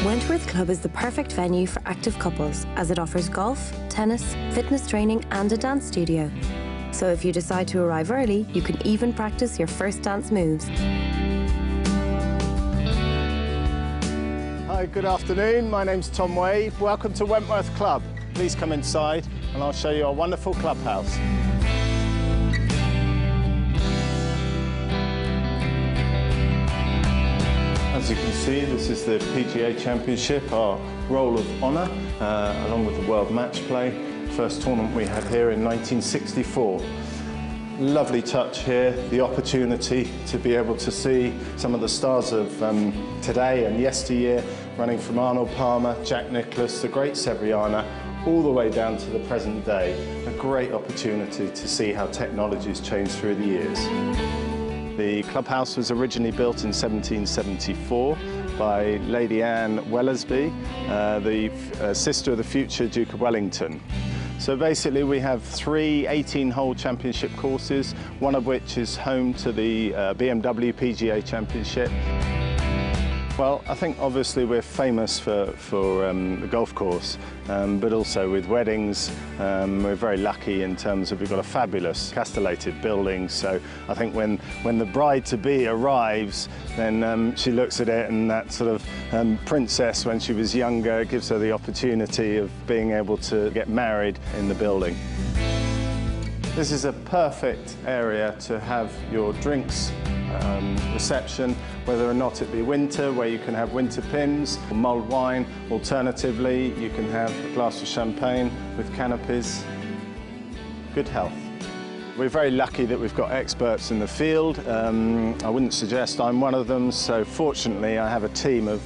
Wentworth Club is the perfect venue for active couples as it offers golf, tennis, fitness training and a dance studio. So if you decide to arrive early, you can even practice your first dance moves. Hi, good afternoon. My name's Tom Way. Welcome to Wentworth Club. Please come inside and I'll show you our wonderful clubhouse. As you can see, this is the PGA Championship, our roll of honour, along with the World Match Play. First tournament we had here in 1964. Lovely touch here, the opportunity to be able to see some of the stars of today and yesteryear, running from Arnold Palmer, Jack Nicklaus, the great Severiana, all the way down to the present day. A great opportunity to see how technology has changed through the years. The clubhouse was originally built in 1774 by Lady Anne Wellersby, the sister of the future Duke of Wellington. So basically we have 3 18-hole championship courses, one of which is home to the BMW PGA Championship. Well, I think obviously we're famous for the golf course, but also with weddings. We're very lucky in terms of we've got a fabulous castellated building. So I think when the bride-to-be arrives, then she looks at it, and that sort of princess when she was younger, it gives her the opportunity of being able to get married in the building. This is a perfect area to have your drinks reception, whether or not it be winter, where you can have winter pins or mulled wine. Alternatively, you can have a glass of champagne with canopies. Good health. We're very lucky that we've got experts in the field. I wouldn't suggest I'm one of them, so fortunately I have a team of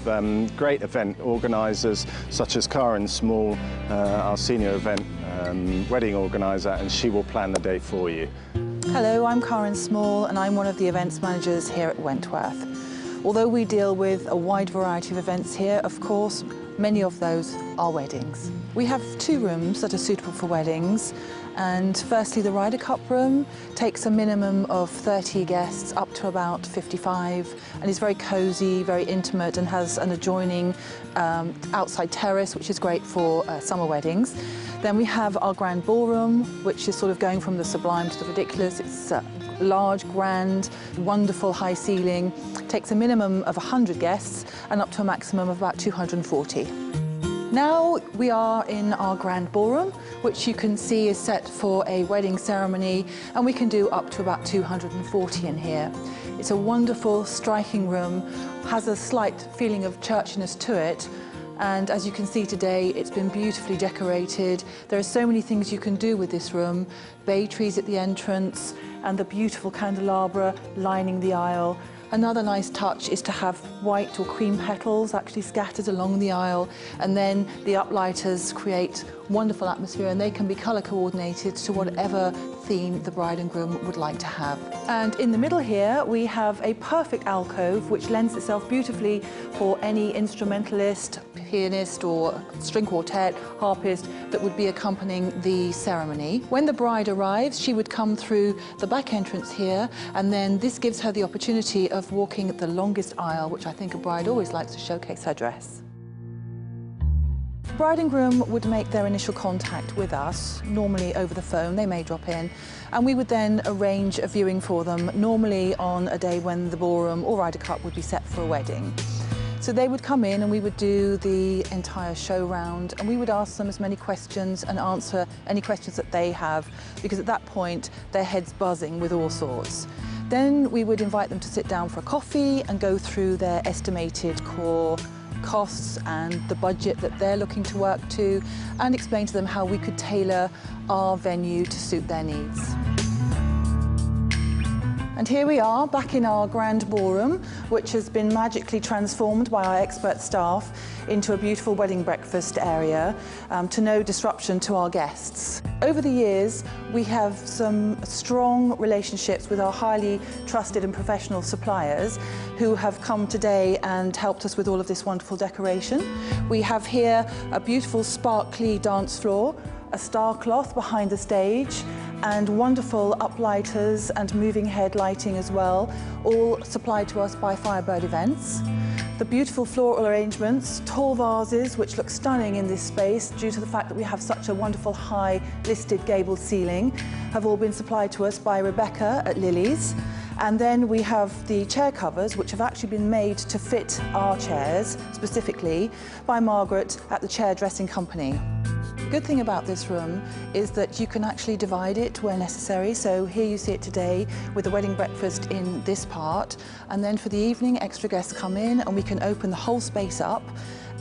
great event organisers, such as Karen Small, our senior event wedding organiser, and she will plan the day for you. Hello, I'm Karen Small and I'm one of the events managers here at Wentworth. Although we deal with a wide variety of events here, of course, many of those are weddings. We have 2 rooms that are suitable for weddings, and firstly the Ryder Cup room takes a minimum of 30 guests up to about 55, and is very cosy, very intimate, and has an adjoining outside terrace, which is great for summer weddings. Then we have our grand ballroom, which is sort of going from the sublime to the ridiculous. It's large, grand, wonderful high ceiling, takes a minimum of 100 guests and up to a maximum of about 240. Now we are in our grand ballroom, which you can see is set for a wedding ceremony, and we can do up to about 240 in here. It's a wonderful, striking room, has a slight feeling of churchiness to it, and as you can see today, it's been beautifully decorated. There are so many things you can do with this room. Bay trees at the entrance and the beautiful candelabra lining the aisle. Another nice touch is to have white or cream petals actually scattered along the aisle, and then the uplighters create wonderful atmosphere, and they can be colour coordinated to whatever theme the bride and groom would like to have. And in the middle here we have a perfect alcove which lends itself beautifully for any instrumentalist, pianist or string quartet, harpist that would be accompanying the ceremony. When the bride arrives, she would come through the back entrance here, and then this gives her the opportunity of walking the longest aisle, which I think a bride always likes to showcase her dress. Bride and groom would make their initial contact with us, normally over the phone. They may drop in, and we would then arrange a viewing for them, normally on a day when the ballroom or Ryder Cup would be set for a wedding. So they would come in and we would do the entire show round, and we would ask them as many questions and answer any questions that they have, because at that point their head's buzzing with all sorts. Then we would invite them to sit down for a coffee and go through their estimated core costs and the budget that they're looking to work to, and explain to them how we could tailor our venue to suit their needs. And here we are back in our grand ballroom, which has been magically transformed by our expert staff into a beautiful wedding breakfast area, to no disruption to our guests. Over the years, we have some strong relationships with our highly trusted and professional suppliers who have come today and helped us with all of this wonderful decoration. We have here a beautiful sparkly dance floor, a star cloth behind the stage, and wonderful uplighters and moving head lighting as well, all supplied to us by Firebird Events. The beautiful floral arrangements, tall vases which look stunning in this space due to the fact that we have such a wonderful high listed gabled ceiling, have all been supplied to us by Rebecca at Lily's. And then we have the chair covers, which have actually been made to fit our chairs specifically by Margaret at the Chair Dressing Company. The good thing about this room is that you can actually divide it where necessary. So here you see it today with the wedding breakfast in this part, and then for the evening extra guests come in and we can open the whole space up,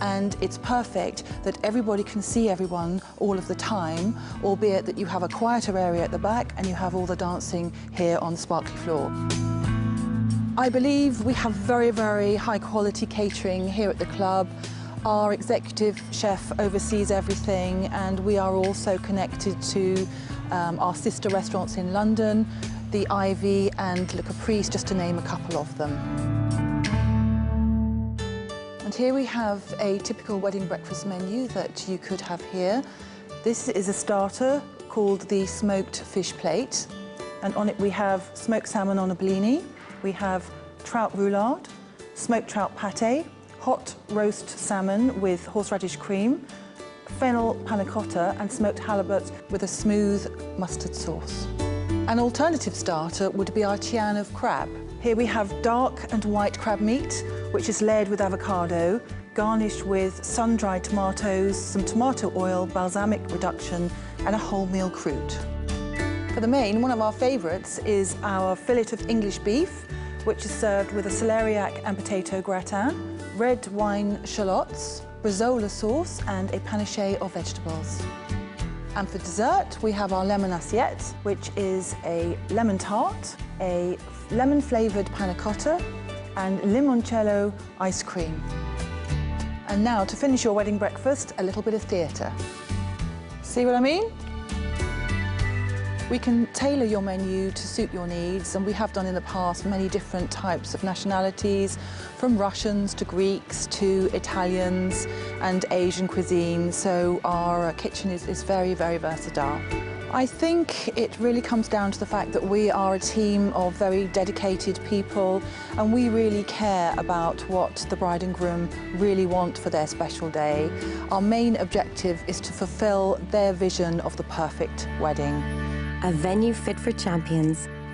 and it's perfect that everybody can see everyone all of the time, albeit that you have a quieter area at the back and you have all the dancing here on the sparkly floor. I believe we have very, very high quality catering here at the club. Our executive chef oversees everything, and we are also connected to our sister restaurants in London, the Ivy and Le Caprice, just to name a couple of them. And here we have a typical wedding breakfast menu that you could have here. This is a starter called the smoked fish plate, and on it we have smoked salmon on a blini, we have trout roulade, smoked trout pate, hot roast salmon with horseradish cream, fennel panna cotta and smoked halibut with a smooth mustard sauce. An alternative starter would be our tian of crab. Here we have dark and white crab meat, which is layered with avocado, garnished with sun-dried tomatoes, some tomato oil, balsamic reduction and a wholemeal croûte. For the main, one of our favourites is our fillet of English beef, which is served with a celeriac and potato gratin, red wine shallots, bresaola sauce and a panache of vegetables. And for dessert, we have our lemon assiette, which is a lemon tart, a lemon-flavoured panna cotta and limoncello ice cream. And now, to finish your wedding breakfast, a little bit of theatre. See what I mean? We can tailor your menu to suit your needs, and we have done in the past many different types of nationalities, from Russians to Greeks to Italians and Asian cuisine, so our kitchen is very, very versatile. I think it really comes down to the fact that we are a team of very dedicated people, and we really care about what the bride and groom really want for their special day. Our main objective is to fulfil their vision of the perfect wedding. A venue fit for champions,